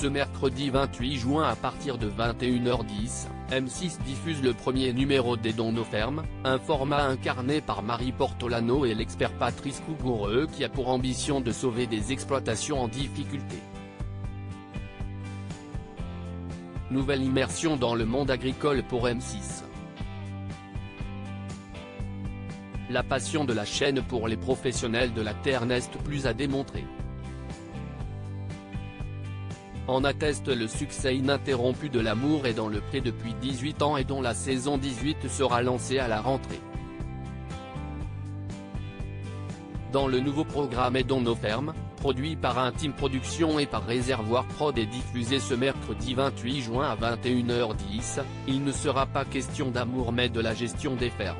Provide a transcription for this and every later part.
Ce mercredi 28 juin à partir de 21h10, M6 diffuse le premier numéro des Dans nos fermes, un format incarné par Marie Portolano et l'expert Patrice Cougoureux qui a pour ambition de sauver des exploitations en difficulté. Nouvelle immersion dans le monde agricole pour M6. La passion de la chaîne pour les professionnels de la terre n'est plus à démontrer. En atteste le succès ininterrompu de L'amour est dans le pré depuis 18 ans et dont la saison 18 sera lancée à la rentrée. Dans le nouveau programme Et dans nos fermes, produit par Intime Production et par Réservoir Prod et diffusé ce mercredi 28 juin à 21h10, il ne sera pas question d'amour mais de la gestion des fermes.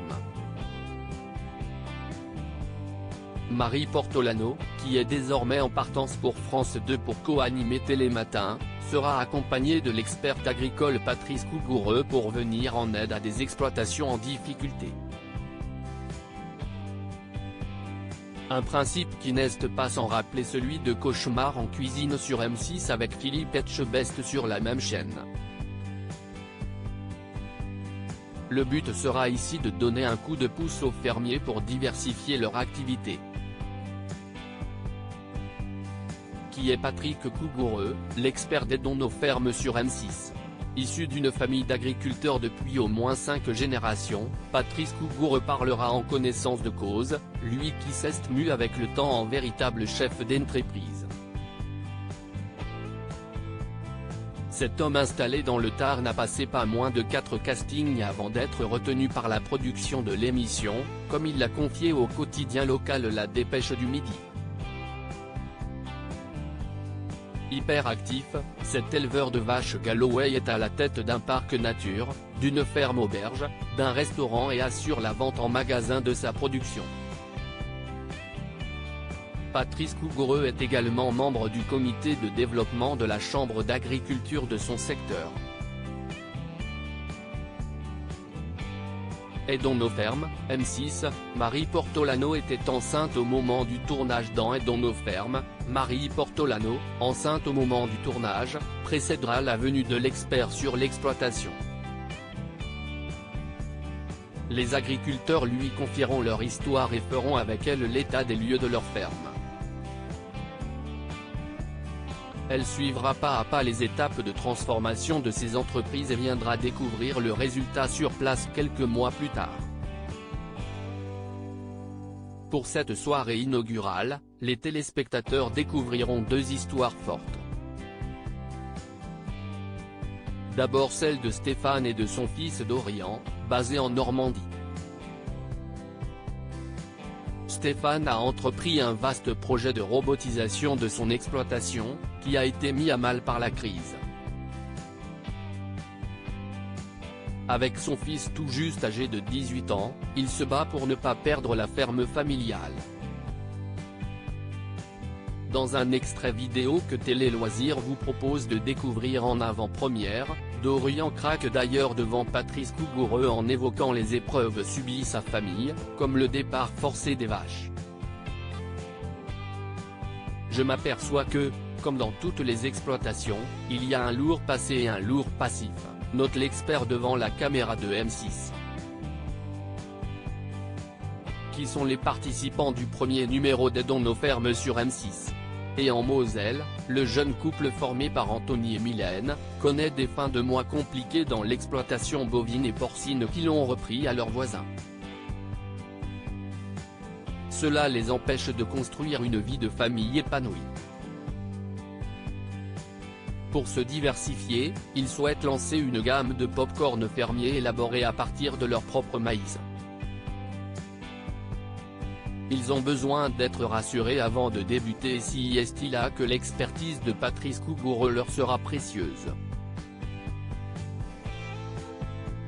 Marie Portolano, qui est désormais en partance pour France 2 pour co-animer Télématin, sera accompagnée de l'expert agricole Patrice Cougoureux pour venir en aide à des exploitations en difficulté. Un principe qui n'est pas sans rappeler celui de Cauchemar en cuisine sur M6 avec Philippe Etchebest sur la même chaîne. Le but sera ici de donner un coup de pouce aux fermiers pour diversifier leur activité. Qui est Patrick Cougoureux, l'expert des Dans nos fermes sur M6. Issu d'une famille d'agriculteurs depuis au moins 5 générations, Patrice Cougoureux parlera en connaissance de cause, lui qui s'est mu avec le temps en véritable chef d'entreprise. Cet homme installé dans le Tarn n'a passé pas moins de 4 castings avant d'être retenu par la production de l'émission, comme il l'a confié au quotidien local La Dépêche du Midi. Hyper actif, cet éleveur de vaches Galloway est à la tête d'un parc nature, d'une ferme auberge, d'un restaurant et assure la vente en magasin de sa production. Patrice Cougoureux est également membre du comité de développement de la chambre d'agriculture de son secteur. Et dans nos fermes, M6, Marie Portolano était enceinte au moment du tournage dans Et dans nos fermes. Marie Portolano, enceinte au moment du tournage, précédera la venue de l'expert sur l'exploitation. Les agriculteurs lui confieront leur histoire et feront avec elle l'état des lieux de leur ferme. Elle suivra pas à pas les étapes de transformation de ces entreprises et viendra découvrir le résultat sur place quelques mois plus tard. Pour cette soirée inaugurale, les téléspectateurs découvriront 2 histoires fortes. D'abord celle de Stéphane et de son fils Dorian, basé en Normandie. Stéphane a entrepris un vaste projet de robotisation de son exploitation, qui a été mis à mal par la crise. Avec son fils tout juste âgé de 18 ans, il se bat pour ne pas perdre la ferme familiale. Dans un extrait vidéo que Télé Loisirs vous propose de découvrir en avant-première, Dorian craque d'ailleurs devant Patrice Cougoureux en évoquant les épreuves subies sa famille, comme le départ forcé des vaches. Je m'aperçois que, comme dans toutes les exploitations, il y a un lourd passé et un lourd passif, note l'expert devant la caméra de M6. Qui sont les participants du premier numéro des Dans nos fermes sur M6. Et en Moselle, le jeune couple formé par Anthony et Mylène, connaît des fins de mois compliquées dans l'exploitation bovine et porcine qui l'ont repris à leurs voisins. Cela les empêche de construire une vie de famille épanouie. Pour se diversifier, ils souhaitent lancer une gamme de pop-corn fermiers élaborés à partir de leur propre maïs. Ils ont besoin d'être rassurés avant de débuter et si est là que l'expertise de Patrice Cougoureux leur sera précieuse.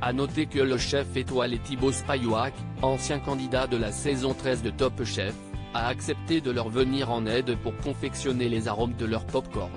A noter que le chef étoilé Thibaut Spayouak, ancien candidat de la saison 13 de Top Chef, a accepté de leur venir en aide pour confectionner les arômes de leur pop-corn.